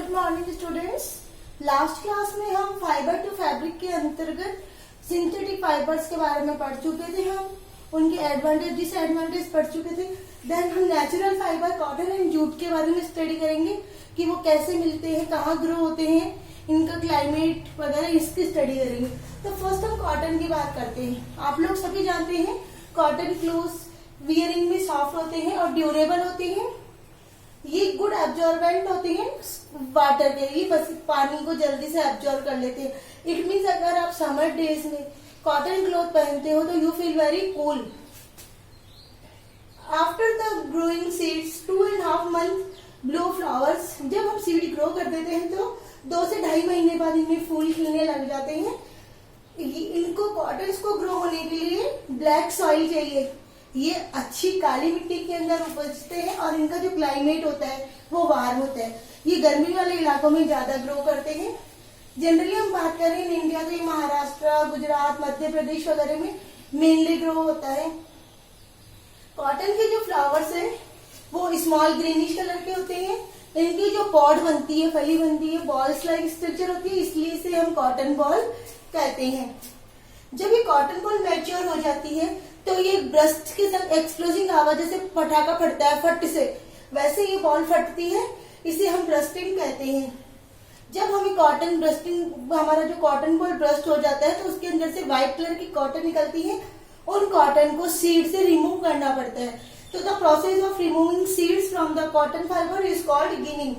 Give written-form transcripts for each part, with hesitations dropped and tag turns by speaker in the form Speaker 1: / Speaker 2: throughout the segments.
Speaker 1: Good morning students. Last class में हम fibre to fabric के अंतर्गत सिंथेटिक फाइबर्स के बारे में पढ़ चुके थे। हम उनके एडवांटेज डिसएडवांटेज पढ़ चुके थे। देन हम natural fibre cotton and jute के बारे में स्टडी करेंगे कि वो कैसे मिलते हैं, कहाँ ग्रो होते हैं, इनका क्लाइमेट वगैरह इसकी स्टडी करेंगे। तो फर्स्ट हम कॉटन की बात करते हैं। आप लोग सभी जानते हैं कॉटन क्लोथ्स वियरिंग में सॉफ्ट होते हैं और ड्यूरेबल होते हैं। ये गुड एब्जॉर्बेंट होते हैं वाटर के, ये बस पानी को जल्दी से एब्जॉर्ब कर लेते हैं। इट मीन्स अगर आप समर डेज में कॉटन क्लॉथ पहनते हो तो you feel very cool. After the growing seeds 2.5 month blow flowers, जब हम सीड ग्रो कर देते हैं तो 2 से 2.5 महीने बाद इनमें फूल खिलने लग जाते हैं। इनको कॉटन को ग्रो होने के लिए ब्लैक सॉइल चाहिए। ये अच्छी काली मिट्टी के अंदर उपजते हैं और इनका जो क्लाइमेट होता है वो वार्म होता है। ये गर्मी वाले इलाकों में ज्यादा ग्रो करते हैं। जनरली हम बात करें इन इंडिया के महाराष्ट्र, गुजरात, मध्य प्रदेश वगैरह में मेनली ग्रो होता है। कॉटन के जो फ्लावर्स हैं वो स्मॉल ग्रीनिश कलर के होते हैं। इनकी जो पॉड बनती है, फली बनती है, बॉल्स लाइक स्ट्रक्चर होती है, इसलिए इसे हम कॉटन बॉल कहते हैं। जब ये कॉटन बॉल मैच्योर हो जाती है तो ये ब्रस्ट के साथ एक्सप्लोजिंग आवाज, जैसे पटाखा फटता है फट से, वैसे ये बॉल फटती है, इसे हम ब्रस्टिंग कहते हैं। जब हमें कॉटन ब्रस्टिंग, हमारा जो कॉटन बॉल ब्रस्ट हो जाता है तो उसके अंदर से व्हाइट कलर की कॉटन निकलती है। उन कॉटन को सीड से रिमूव करना पड़ता है। तो the process of removing seeds from the cotton fibre is called ginning.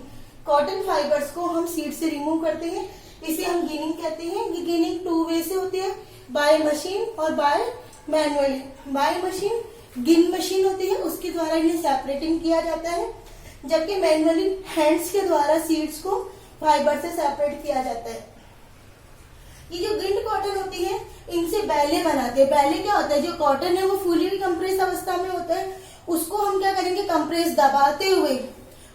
Speaker 1: Cotton fibres को हम सीड से रिमूव करते हैं, इसे हम गिनिंग कहते हैं। ये गिनिंग 2 वे से होती है, बाय मशीन और बाय मैनुअली। बाय मशीन गिन मशीन होती है, उसके द्वारा इन्हें सेपरेटिंग किया जाता है, जबकि मैनुअली हैंड्स के द्वारा सीड्स को फाइबर से सेपरेट किया जाता है। ये जो गिंड कॉटन होती है इनसे बैले बनाते हैं। बैले क्या होता है, जो कॉटन है वो फुली कंप्रेस अवस्था में होता है, उसको हम क्या करेंगे, कंप्रेस दबाते हुए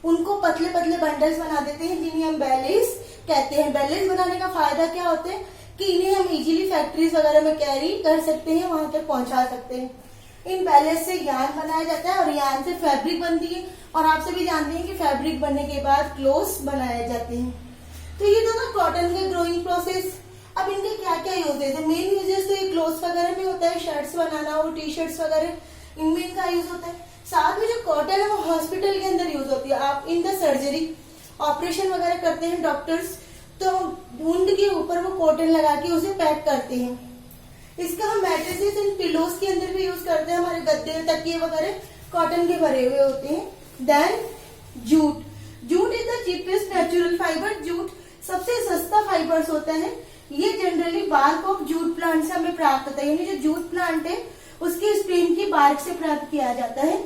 Speaker 1: उनको पतले पतले बंडल्स बना देते हैं, जिन्हें हम बैलेस कहते हैं। बैलेस बनाने का फायदा क्या होता है कि इन्हें हम इजीली फैक्ट्रीज वगैरह में कैरी कर सकते हैं, वहां तक पहुंचा सकते हैं। इन बैलेस से यार्न बनाया जाता है और यार्न से फैब्रिक बनती है। और आप सभी जानते हैं कि फैब्रिक बनने के बाद क्लोथ्स बनाए जाते हैं। तो ये दोनों कॉटन के ग्रोइंग प्रोसेस। अब इनके क्या क्या यूजेस है? मेन यूजेस तो ये क्लोथ्स वगैरह में होता है, शर्ट्स बनाना और टी शर्ट्स वगैरह, इनमें इनका यूज होता है। साथ में जो कॉटन है वो हॉस्पिटल के अंदर यूज होती है। आप इन द सर्जरी ऑपरेशन वगैरह करते हैं डॉक्टर्स, तो वुंड के ऊपर वो कॉटन लगा के उसे पैक करते हैं। इसका हम मैट्रेसेस एंड पिलोज के अंदर भी यूज करते हैं। हमारे गद्दे तकिए वगैरह कॉटन के भरे हुए होते हैं। Then jute. Jute is the cheapest natural fibre. Jute सबसे सस्ता फाइबर्स होता है। ये generally bark of jute plant से हमें प्राप्त होता है, यानी जो जूट प्लांट है उसके स्टेम की बार्क से प्राप्त किया जाता है।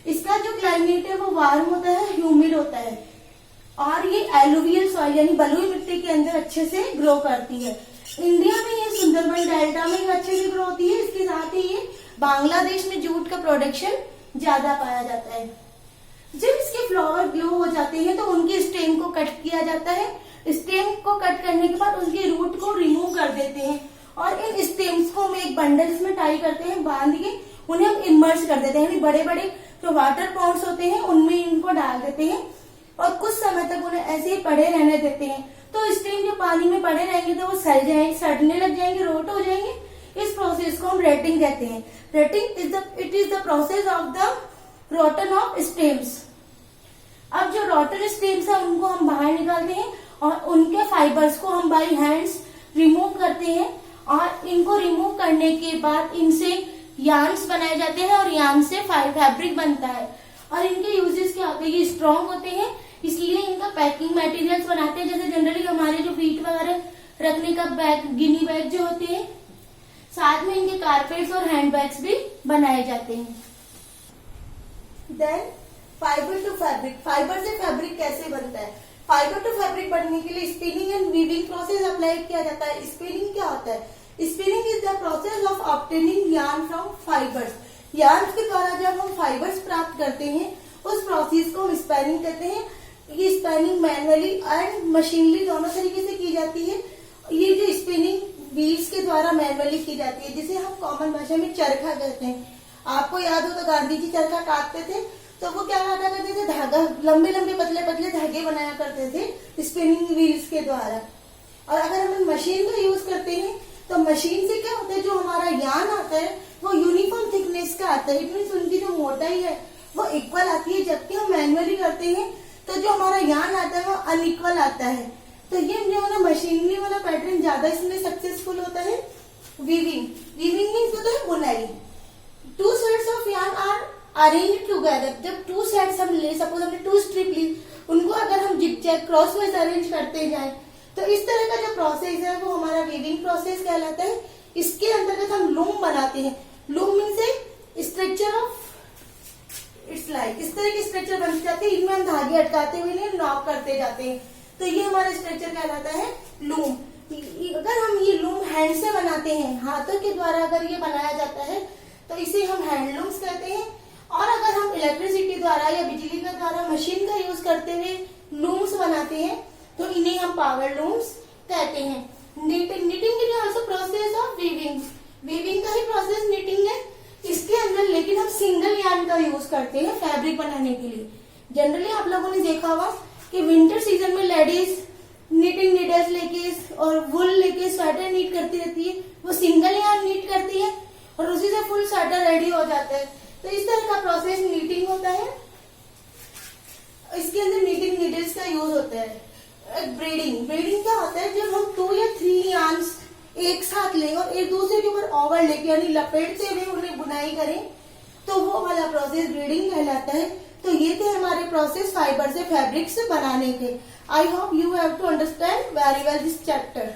Speaker 1: इसका जो क्लाइमेट है वो वार्म होता है, ह्यूमिड होता है और ये एलुवियल सॉइल यानी बलुई मिट्टी के अंदर अच्छे से ग्रो करती है। इंडिया में ये सुंदरबन डेल्टा में अच्छे से ग्रो होती है। इसके साथ ही ये बांग्लादेश में जूट का प्रोडक्शन ज्यादा पाया जाता है। जब इसके फ्लावर ग्लो हो जाते हैं तो उनके स्टेम को कट किया जाता है। स्टेम को कट करने के बाद उनके रूट को रिमूव कर देते हैं और इन स्टेम्स को हम एक बंडल्स में टाई करते हैं, बांध के उन्हें हम इमर्ज कर देते हैं, यानी बड़े बड़े जो वाटर पॉन्ड्स होते हैं उनमें इनको डाल देते हैं और कुछ समय तक उन्हें ऐसे ही पड़े रहने देते हैं। तो स्टेम जो पानी में पड़े रहेंगे तो वो सड़ जाएंगे, सड़ने लग जाएंगे, रोट हो जाएंगे। इस प्रोसेस को हम रेटिंग कहते हैं। Rating is the process of the rotten of stems. अब जो रोटन स्टेम्स है उनको हम बाहर निकालते हैं और उनके फाइबर्स को हम बाई हैंड्स रिमूव करते हैं और इनको रिमूव करने के बाद इनसे यार्न्स बनाए जाते हैं और यार्न से फैब्रिक बनता है। और इनके यूजेस क्या होते हैं, ये स्ट्रॉन्ग होते हैं इसलिए इनका पैकिंग मटेरियल्स बनाते हैं, जैसे जनरली हमारे जो फीट वगैरह रखने का बैग, गिनी बैग जो होते हैं। साथ में इनके कारपेट्स और हैंड बैग्स भी बनाए जाते हैं। Then fibre to fabric. Fibre से फैब्रिक कैसे बनता है? फाइबर टू फैब्रिक बनने के लिए spinning and weaving process apply किया जाता है। स्पिनिंग क्या होता है? Spinning is the process of obtaining yarn from fibres. Yarn के द्वारा जब हम फाइबर्स प्राप्त करते हैं उस प्रोसेस को हम स्पिनिंग कहते हैं। ये स्पिनिंग मैनुअली एंड मशीनली दोनों तरीके से की जाती है। ये जो स्पिनिंग व्हील्स के द्वारा मैनुअली की जाती है, जिसे हम कॉमन भाषा में चरखा कहते हैं। आपको याद हो तो गांधी जी चरखा काटते थे, तो वो क्या करा करते थे, धागा लंबे लंबे पतले पतले धागे बनाया करते थे स्पिनिंग व्हील्स के द्वारा। और अगर हम मशीन का यूज करते हैं तो मशीन से क्या होता है, जो हमारा यार्न आता है वो यूनिफॉर्म थिकनेस का आता है, इट मीन्स उनकी जो मोटाई है वो इक्वल आती है। जबकि हम मैनुअली करते हैं तो जो हमारा यार्न आता है वो अनइक्वल आता है। तो ये जो है मशीनरी वाला पैटर्न ज्यादा इसमें सक्सेसफुल होता है। वीविंग, वीविंग मीन्स होता है बुनाई। Two sets of yarn are arrange together. जब टू सेट्स हम ले, सपोज हमने 2 स्ट्रिप ली, उनको अगर हम जिग-जैग क्रॉसवाइज अरेंज करते जाएं तो इस तरह का जो प्रोसेस है वो हमारा वीविंग प्रोसेस कहलाता है। इसके अंतर्गत हम लूम बनाते हैं। Loom means A structure of, it's like इस तरह की स्ट्रक्चर बन जाते हैं, इनमें हम धागे अटकाते हुए नहीं नॉक करते जाते हैं, तो ये हमारा स्ट्रक्चर कहलाता है लूम। अगर हम ये लूम हैंड से बनाते हैं, हाथों के द्वारा अगर ये बनाया जाता है तो इसे हम हैंडलूम्स कहते हैं। और अगर हम इलेक्ट्रिसिटी द्वारा या बिजली के द्वारा मशीन का यूज करते हुए लूम्स बनाते हैं तो इन्हें हम पावर लूम्स कहते हैं। Knitting is also process of weaving. Weaving का ही प्रोसेस नीटिंग है। इसके अंदर लेकिन हम सिंगल यार्न का यूज करते हैं फैब्रिक बनाने के लिए। जनरली आप लोगों ने देखा होगा कि विंटर सीजन में लेडीज नीटिंग नीडल्स लेके और वुल लेके स्वेटर नीट करती रहती है, वो सिंगल यार्न नीट करती है और उसी से फुल स्वेटर रेडी हो जाता है। तो इस तरह का प्रोसेस नीटिंग होता है। इसके अंदर नीटिंग नीडल्स का यूज होता है। ब्रेडिंग क्या होता है, जब हम 2 या 3 यार्न्स एक साथ लें और एक दूसरे के ऊपर ओवर लेके यानी लपेटते हुए उन्हें बुनाई करें तो वो वाला प्रोसेस ब्रीडिंग कहलाता है। तो ये थे हमारे प्रोसेस फाइबर से फैब्रिक्स बनाने के। I hope you have to understand very well this chapter.